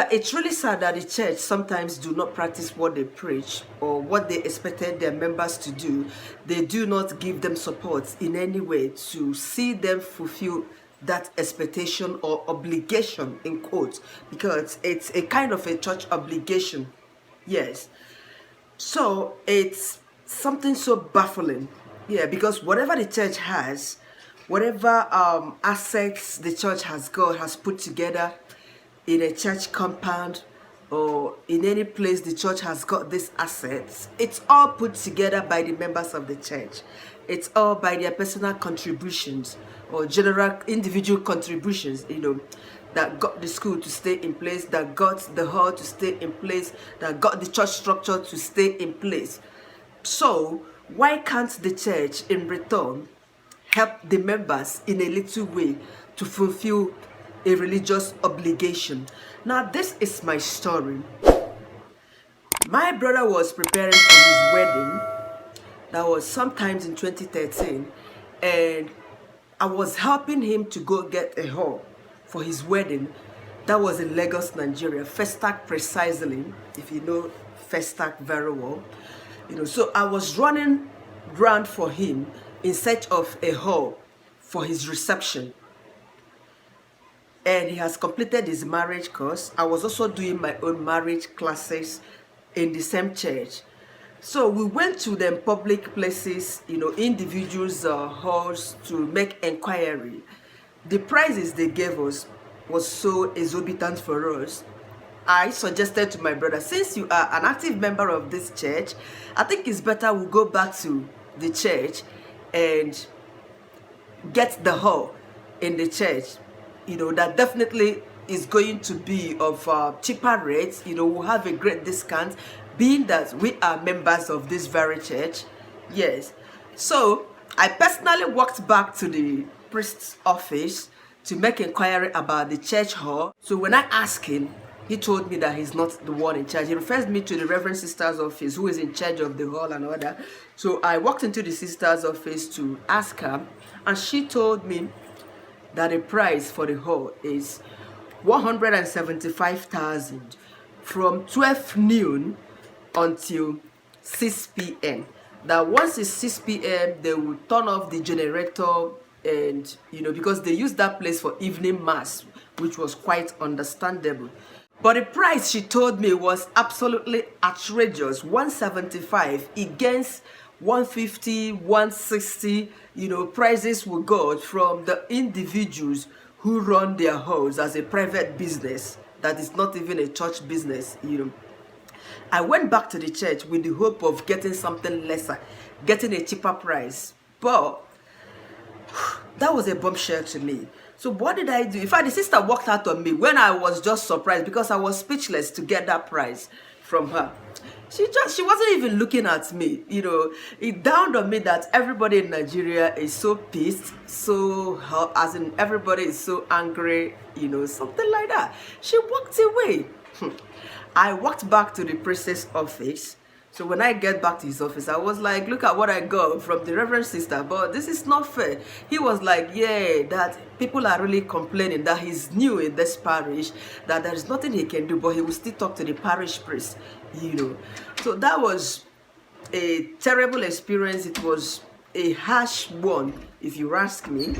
Yeah, it's really sad that the church sometimes do not practice what they preach or what they expected their members to do. They do not give them support in any way to see them fulfill that expectation or obligation in quotes, because it's a kind of a church obligation. Yes. So it's something so baffling. Yeah, because whatever the church has, whatever assets the church has got, has put together in a church compound or in any place the church has got these assets, it's all put together by the members of the church. It's all by their personal contributions or general individual contributions, that got the school to stay in place, that got the hall to stay in place, that got the church structure to stay in place. So why can't the church in return help the members in a little way to fulfill a religious obligation? Now, this is my story. My brother was preparing for his wedding. That was sometimes in 2013, and I was helping him to go get a hall for his wedding. That was in Lagos, Nigeria, Festac precisely, if you know Festac very well. So I was running around for him in search of a hall for his reception. And he has completed his marriage course. I was also doing my own marriage classes in the same church. So we went to the public places, individuals' halls to make inquiry. The prices they gave us was so exorbitant for us. I suggested to my brother, since you are an active member of this church, I think it's better we go back to the church and get the hall in the church. That definitely is going to be of cheaper rates. We'll have a great discount, being that we are members of this very church. Yes. So I personally walked back to the priest's office to make inquiry about the church hall. So when I asked him, he told me that he's not the one in charge. He refers me to the Reverend Sister's office, who is in charge of the hall and all that. So I walked into the sister's office to ask her, and she told me that the price for the hall is 175,000 from 12 noon until 6 p.m. That once it's 6 p.m., they will turn off the generator, and because they use that place for evening mass, which was quite understandable. But the price she told me was absolutely outrageous. 175 against 150, 160, prices we got from the individuals who run their halls as a private business that is not even a church business. I went back to the church with the hope of getting something lesser, getting a cheaper price. But that was a bombshell to me. So what did I do? In fact, the sister walked out on me when I was just surprised, because I was speechless to get that price from her. She wasn't even looking at me. It dawned on me that everybody in Nigeria is so pissed, so as in everybody is so angry, something like that. She walked away. I walked back to the priest's office. So when I get back to his office, I was like, look at what I got from the Reverend Sister, but this is not fair. He was like, yeah, that people are really complaining that he's new in this parish, that there is nothing he can do, but he will still talk to the parish priest, So that was a terrible experience. It was a harsh one, if you ask me.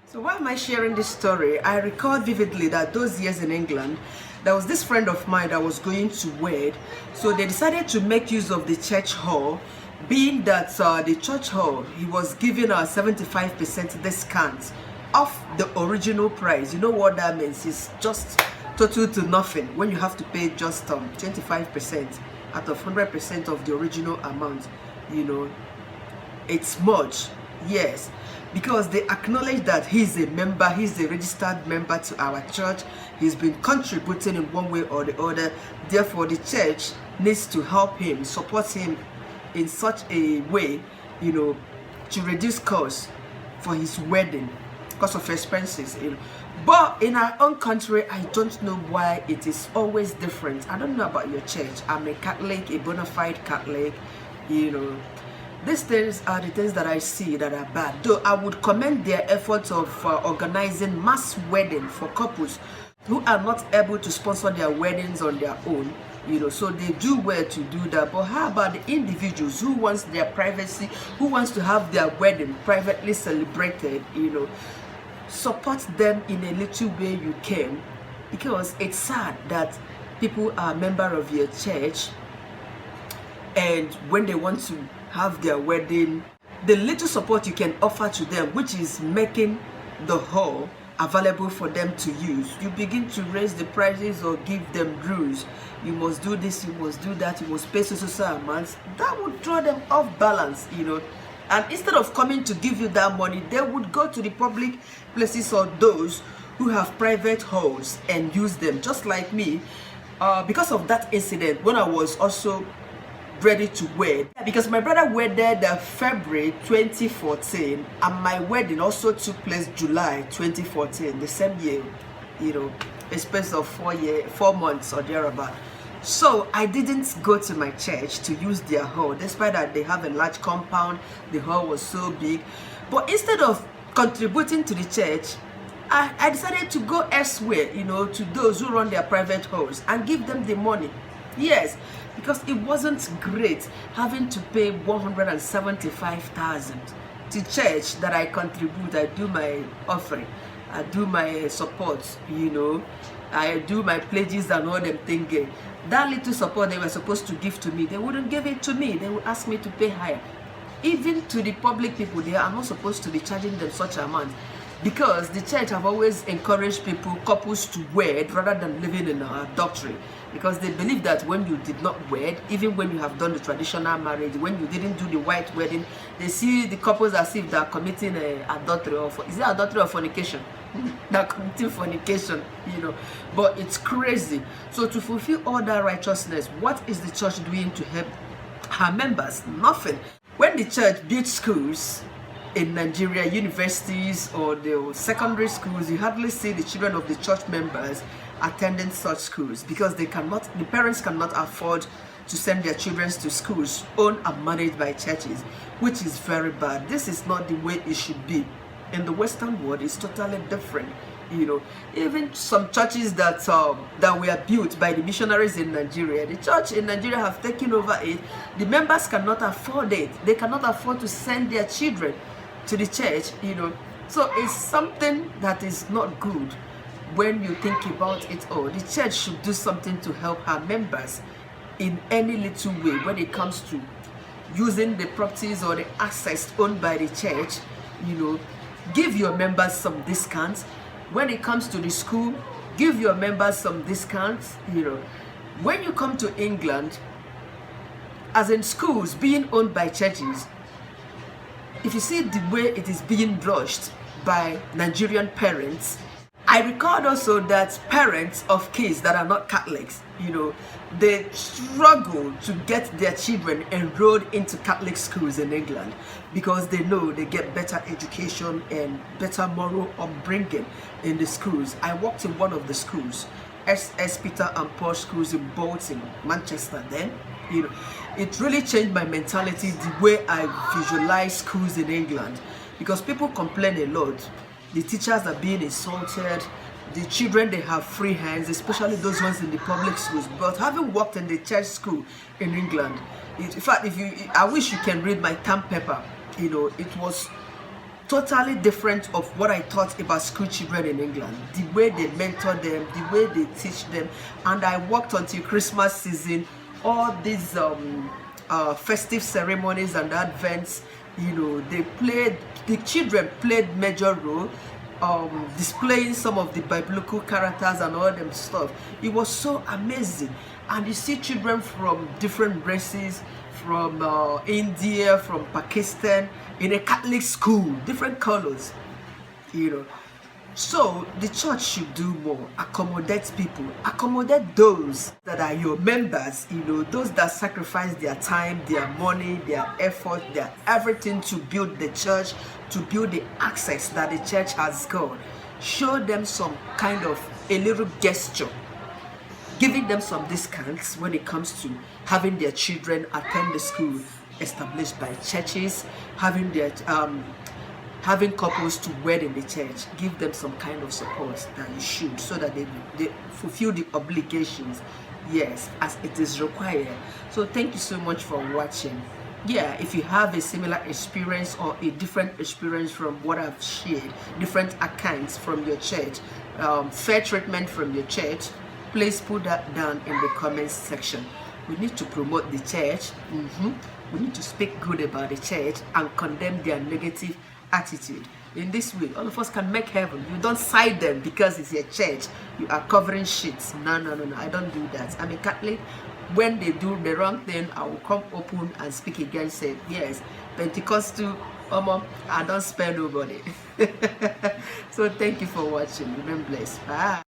So why am I sharing this story? I recall vividly that those years in England, there was this friend of mine that was going to wed. So they decided to make use of the church hall, being that the church hall, he was giving a 75% discount off the original price. You know what that means? It's just total to nothing when you have to pay just 25% out of 100% of the original amount. It's much, yes, because they acknowledge that he's a member, he's a registered member to our church, he's been contributing in one way or the other. Therefore, the church needs to help him, support him in such a way, to reduce costs for his wedding, cost of expenses. But in our own country, I don't know why it is always different. I don't know about your church. I'm a Catholic, a bona fide Catholic, These things are the things that I see that are bad. Though I would commend their efforts of organizing mass wedding for couples who are not able to sponsor their weddings on their own, so they do well to do that. But how about the individuals who wants their privacy, who wants to have their wedding privately celebrated? Support them in a little way you can, because it's sad that people are a member of your church, and when they want to have their wedding, the little support you can offer to them, which is making the hall available for them to use, you begin to raise the prices or give them rules. You must do this, you must do that, you must pay so amounts. That would throw them off balance, and instead of coming to give you that money, they would go to the public places or those who have private halls and use them, just like me. Because of that incident, when I was also ready to wed, because my brother wedded February 2014, and my wedding also took place July 2014, the same year, a space of 4 months or thereabout. So I didn't go to my church to use their hall, despite that they have a large compound. The hall was so big. But instead of contributing to the church, I decided to go elsewhere, to those who run their private halls, and give them the money. Yes, because it wasn't great having to pay 175,000 to church that I contribute. I do my offering, I do my support, I do my pledges and all them things. That little support they were supposed to give to me, they wouldn't give it to me. They would ask me to pay higher. Even to the public people, they are not supposed to be charging them such amount, because the church have always encouraged couples to wed rather than living in adultery, because they believe that when you did not wed, even when you have done the traditional marriage, when you didn't do the white wedding, they see the couples as if they are committing adultery, or is it adultery or fornication? They're committing fornication, but it's crazy. So to fulfill all that righteousness, what is the church doing to help her members? Nothing. When the church built schools in Nigeria, universities or the secondary schools, you hardly see the children of the church members attending such schools, because the parents cannot afford to send their children to schools owned and managed by churches, which is very bad. This is not the way it should be. In the Western world, it's totally different. Even some churches that were built by the missionaries in Nigeria, the church in Nigeria have taken over it. The members cannot afford it. They cannot afford to send their children to the church, So it's something that is not good when you think about it all. The church should do something to help her members in any little way when it comes to using the properties or the assets owned by the church. Give your members some discounts. When it comes to the school, give your members some discounts. When you come to England, as in schools being owned by churches, if you see the way it is being rushed by Nigerian parents, I recall also that parents of kids that are not Catholics, they struggle to get their children enrolled into Catholic schools in England, because they know they get better education and better moral upbringing in the schools. I worked in one of the schools, S.S. Peter and Paul schools in Bolton, Manchester then. It really changed my mentality, the way I visualize schools in England, because people complain a lot. The teachers are being insulted. The children, they have free hands, especially those ones in the public schools. But having worked in the church school in England, in fact, I wish you can read my term paper. It was totally different of what I thought about school children in England. The way they mentor them, the way they teach them. And I worked until Christmas season, all these festive ceremonies and advents. The children played major role, displaying some of the biblical characters and all them stuff. It was so amazing. And you see children from different races, from India, from Pakistan, in a Catholic school, different colors, So the church should do more, accommodate people, accommodate those that are your members, those that sacrifice their time, their money, their effort, their everything to build the church, to build the access that the church has got. Show them some kind of a little gesture, giving them some discounts when it comes to having their children attend the school established by churches, having their having couples to wed in the church, give them some kind of support that you should, so that they fulfill the obligations, yes, as it is required. So thank you so much for watching. Yeah, if you have a similar experience or a different experience from what I've shared, different accounts from your church, fair treatment from your church, please put that down in the comments section. We need to promote the church. We need to speak good about the church and condemn their negative attitude. In this way, all of us can make heaven. You don't side them because it's your church. You are covering shit. No, I don't do that. I'm a Catholic. When they do the wrong thing, I will come open and speak against it. Yes, Pentecostal, I don't spare nobody. So thank you for watching. Remain blessed. Bye.